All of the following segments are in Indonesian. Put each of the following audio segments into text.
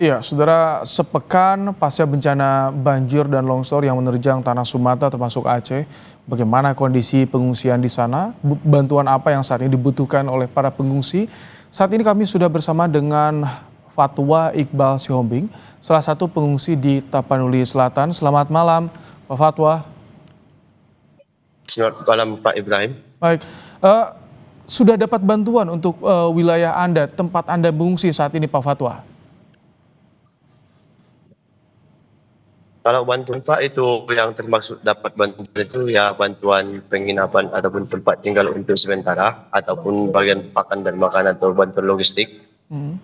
Iya, saudara, sepekan pasca bencana banjir dan longsor yang menerjang tanah Sumatera termasuk Aceh, bagaimana kondisi pengungsian di sana? Bantuan apa yang saat ini dibutuhkan oleh para pengungsi? Saat ini kami sudah bersama dengan Fatwa Iqbal Sihombing, salah satu pengungsi di Tapanuli Selatan. Selamat malam, Pak Fatwa. Selamat malam Pak Ibrahim. Baik, eh, sudah dapat bantuan untuk wilayah Anda, tempat Anda mengungsi saat ini, Pak Fatwa? Kalau bantuan Pak itu yang termaksud dapat bantuan itu ya bantuan penginapan ataupun tempat tinggal untuk sementara ataupun bagian pakan dan makanan atau bantuan logistik. Hmm.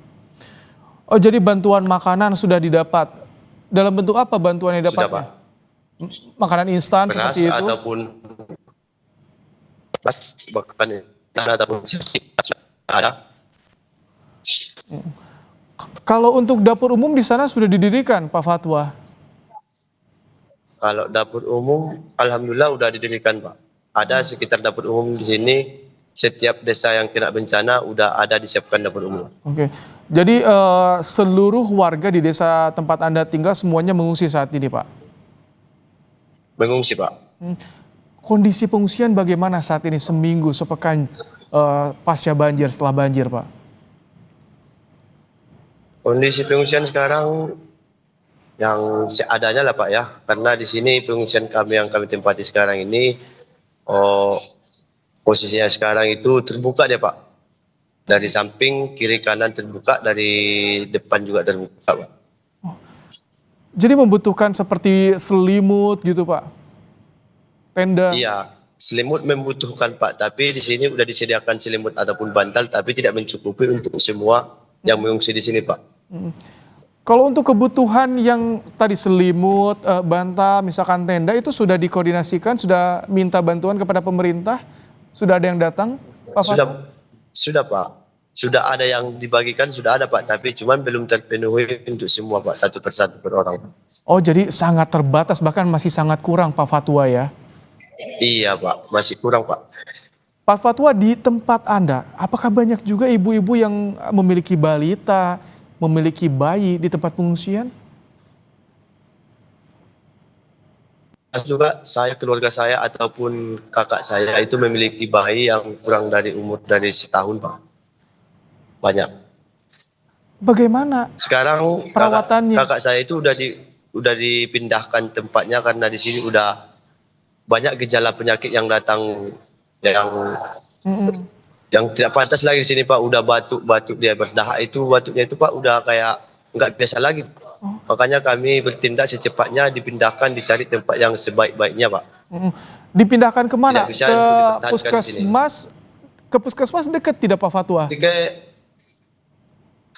Oh, jadi bantuan makanan sudah didapat. Dalam bentuk apa bantuan yang Sudah dapatnya? Pak, Makanan instan beras seperti itu? ataupun beras bahkan ataupun ada. Kalau untuk dapur umum di sana sudah didirikan, Pak Fatwa. Kalau dapur umum alhamdulillah udah didirikan Pak. Ada sekitar dapur umum di sini, setiap desa yang kena bencana udah ada disiapkan dapur umum. Oke. Jadi seluruh warga di desa tempat Anda tinggal semuanya mengungsi saat ini, Pak. Mengungsi Pak. Hmm. Kondisi pengungsian bagaimana saat ini seminggu, sepekan pasca banjir, setelah banjir, Pak? Kondisi pengungsian sekarang yang seadanya lah Pak ya, karena di sini pengungsian kami yang kami tempati sekarang ini, oh, posisinya sekarang itu terbuka deh Pak. Dari samping, kiri, kanan terbuka, dari depan juga terbuka Pak. Jadi membutuhkan seperti selimut gitu, Pak? Tenda? Iya, selimut membutuhkan Pak, tapi di sini udah disediakan selimut ataupun bantal, tapi tidak mencukupi untuk semua yang mengungsi di sini Pak. Mm. Kalau untuk kebutuhan yang tadi selimut, bantal, misalkan tenda itu sudah dikoordinasikan, sudah minta bantuan kepada pemerintah? Sudah ada yang datang, Pak Fatwa? Sudah Pak, sudah ada yang dibagikan, sudah ada Pak, tapi cuman belum terpenuhi untuk semua Pak, satu persatu per orang. Oh, jadi sangat terbatas, bahkan masih sangat kurang, Pak Fatwa ya? Iya Pak, masih kurang Pak. Pak Fatwa, di tempat Anda, apakah banyak juga ibu-ibu yang memiliki balita, memiliki bayi di tempat pengungsian? Juga saya, keluarga saya ataupun kakak saya itu memiliki bayi yang kurang dari umur dari setahun Pak. Banyak. Bagaimana Sekarang perawatannya? kakak saya itu udah dipindahkan tempatnya karena di sini udah banyak gejala penyakit yang datang yang Mm-mm. yang tidak pantas lagi di sini Pak. Udah batuk-batuk, dia berdahak itu batuknya itu Pak udah kayak nggak biasa lagi. Oh, Makanya kami bertindak secepatnya, dipindahkan, dicari tempat yang sebaik-baiknya Pak. mm-mm. Dipindahkan Tidak kemana? bisa Ke untuk dipertahankan di sini. puskesmas? Ke puskesmas dekat tidak, Pak Fatwa? Jadi kayak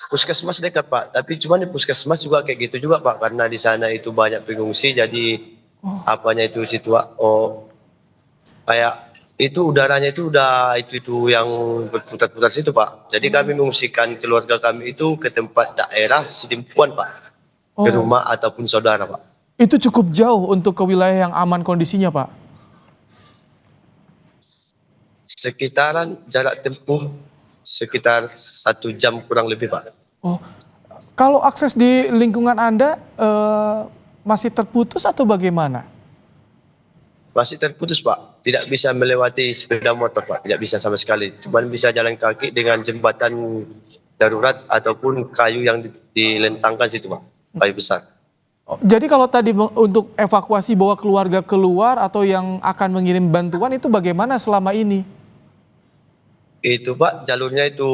puskesmas dekat Pak, tapi cuma di puskesmas juga kayak gitu juga Pak, karena di sana itu banyak pengungsi, jadi Oh, apanya itu kayak itu udaranya itu udah itu yang berputar-putar situ Pak. Jadi kami mengungsikan keluarga kami itu ke tempat daerah Sidimpuan Pak, ke oh, rumah ataupun saudara Pak. itu cukup jauh untuk ke wilayah yang aman kondisinya, Pak. Sekitaran jarak tempuh sekitar 1 jam kurang lebih Pak. Oh, kalau akses di lingkungan Anda masih terputus atau bagaimana? Masih terputus Pak, tidak bisa melewati sepeda motor Pak, tidak bisa sama sekali. Cuma bisa jalan kaki dengan jembatan darurat ataupun kayu yang dilentangkan situ Pak, kayu besar. Oh, jadi kalau tadi untuk evakuasi bawa keluarga keluar atau yang akan mengirim bantuan itu bagaimana selama ini? Itu Pak, jalurnya itu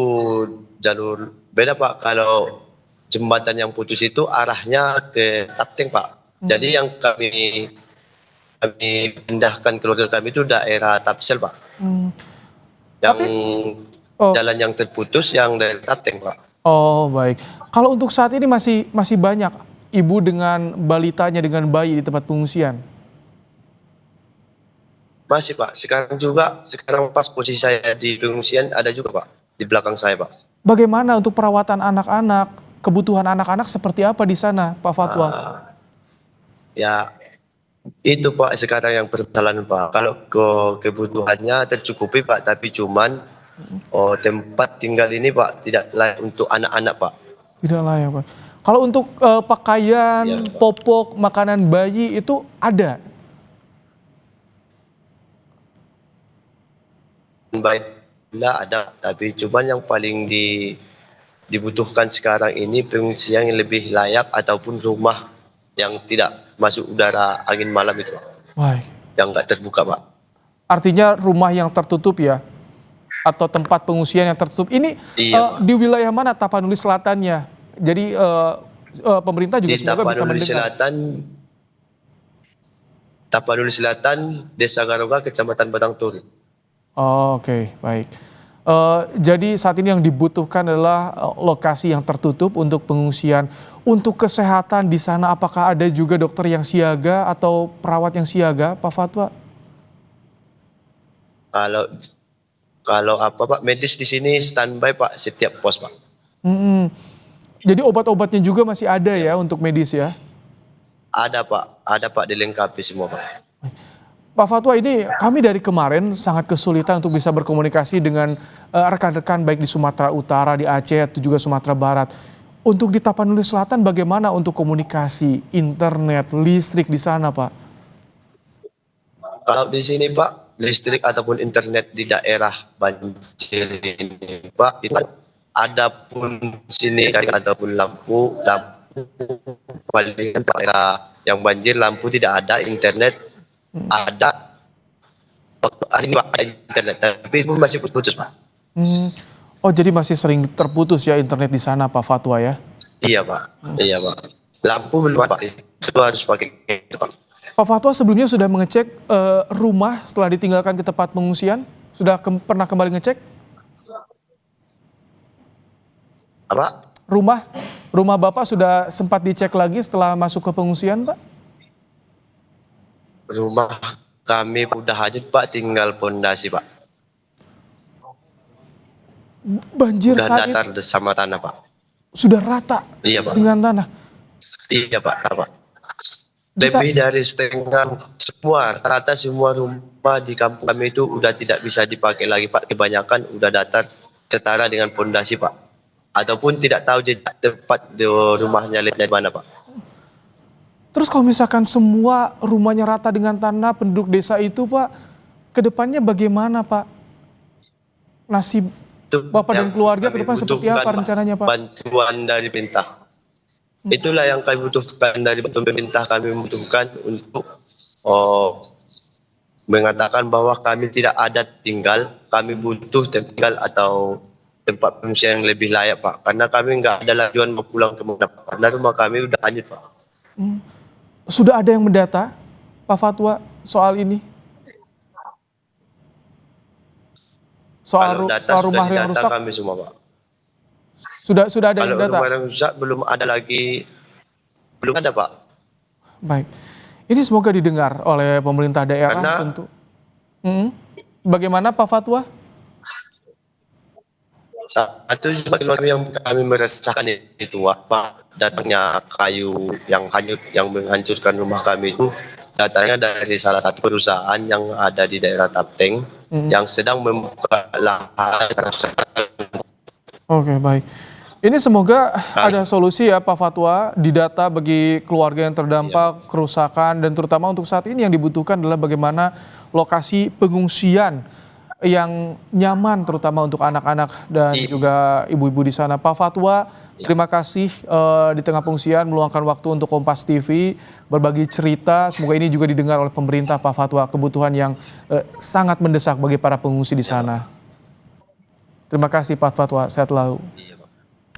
jalur beda Pak. Kalau jembatan yang putus itu arahnya ke Tapteng Pak. Jadi Mm, yang kami pindahkan keluarga kami itu daerah Tapsel Pak. mm. Yang Tapi, oh, jalan yang terputus yang dari Tapteng Pak. oh baik. Kalau untuk saat ini masih masih banyak ibu dengan balitanya dengan bayi di tempat pengungsian. Masih Pak, sekarang pas posisi saya di pengungsian ada juga Pak, di belakang saya Pak. Bagaimana untuk perawatan anak-anak? Kebutuhan anak-anak seperti apa di sana, Pak Fatwa? Ah, ya itu Pak sekarang yang permasalahan Pak. Kalau kebutuhannya tercukupi Pak, tapi cuman tempat tinggal ini Pak tidak layak untuk anak-anak Pak. Tidak layak, Pak. Kalau untuk pakaian, Iya, Pak. popok, makanan bayi itu ada? Baik, ada, tapi cuman yang paling dibutuhkan sekarang ini pengungsian yang lebih layak ataupun rumah yang tidak masuk udara angin malam itu, Baik. yang nggak terbuka, Pak. Artinya rumah yang tertutup ya? Atau tempat pengungsian yang tertutup. Ini Iya, Pak. di wilayah mana Tapanuli Selatannya? Jadi pemerintah juga Di semoga bisa Tapanuli mendengar. Selatan, Desa Garoga, Kecamatan Batang Toru. Oh, oke, baik. Jadi saat ini yang dibutuhkan adalah lokasi yang tertutup untuk pengungsian. Untuk kesehatan di sana, apakah ada juga dokter yang siaga atau perawat yang siaga, Pak Fatwa? Kalau kalau apa, Pak, medis di sini standby, Pak, setiap pos, Pak. Mm-mm. Jadi obat-obatnya juga masih ada Iya, ya Pak. untuk medis ya? Ada, Pak, dilengkapi semua, Pak. Pak Fatwa, ini kami dari kemarin sangat kesulitan untuk bisa berkomunikasi dengan rekan-rekan baik di Sumatera Utara, di Aceh, atau juga Sumatera Barat. Untuk di Tapanuli Selatan bagaimana untuk komunikasi, internet, listrik di sana, Pak? Kalau di sini, Pak, listrik ataupun internet di daerah banjir ini, Pak, itu ada pun sini ataupun lampu paling daerah yang banjir lampu tidak ada, internet ada. Ini, Pak, ada internet, tapi itu masih putus, Pak. Hmm. Oh, jadi masih sering terputus ya internet di sana, Pak Fatwa ya? Iya, Pak. Iya, Pak. Lampu belum, Pak. Itu harus pakai, Pak. Pak Fatwa sebelumnya sudah mengecek rumah setelah ditinggalkan ke tempat pengungsian? Sudah pernah kembali ngecek? Apa? Rumah Bapak sudah sempat dicek lagi setelah masuk ke pengungsian, Pak? Rumah kami udah hanyut, Pak, tinggal pondasi, Pak. Banjir Udah saat itu datar sama tanah, Pak. sudah rata Iya, Pak. dengan tanah. Iya, Pak. Pak. Kita, Lebih dari setengah semua, rata semua rumah di kampung kami itu udah tidak bisa dipakai lagi, Pak. Kebanyakan udah datar setara dengan pondasi, Pak. Ataupun tidak tahu jejak tempat di rumahnya lihatnya di mana, Pak. terus kalau misalkan semua rumahnya rata dengan tanah penduduk desa itu, Pak, ke depannya bagaimana, Pak? Nasib Itu Bapak dan yang keluarga ke kami depan seperti butuhkan, apa Pak. rencananya, Pak? Bantuan dari pemerintah. Itulah yang kami butuhkan dari pemerintah. Kami membutuhkan untuk mengatakan bahwa kami tidak ada tinggal, kami butuh tinggal atau tempat pengungsian yang lebih layak, Pak. Karena kami nggak ada tujuan mau pulang ke mana, Pak. Karena rumah kami udah hanyut, Pak. Sudah ada yang mendata, Pak Fatwa, soal ini? Kalau data Soal sudah rumah yang didata rusak, kami semua, Pak. sudah ada yang Kalau data? rumah yang rusak belum ada lagi, belum ada, Pak. Baik. Ini semoga didengar oleh pemerintah daerah Karena tentu. Mm. Bagaimana Pak Fatwa? satu juga yang kami merasakan itu, Pak, datangnya kayu yang hanyut, yang menghancurkan rumah kami itu datangnya dari salah satu perusahaan yang ada di daerah Tapteng yang sedang membuka lahan. Oke, baik. Ini semoga ada solusi ya Pak Fatwa, didata bagi keluarga yang terdampak kerusakan, dan terutama untuk saat ini yang dibutuhkan adalah bagaimana lokasi pengungsian yang nyaman terutama untuk anak-anak dan juga ibu-ibu di sana. Pak Fatwa, terima kasih di tengah pengungsian meluangkan waktu untuk Kompas TV berbagi cerita. Semoga ini juga didengar oleh pemerintah, Pak Fatwa, kebutuhan yang sangat mendesak bagi para pengungsi di sana. Terima kasih Pak Fatwa, sehat selalu. Iya, Pak.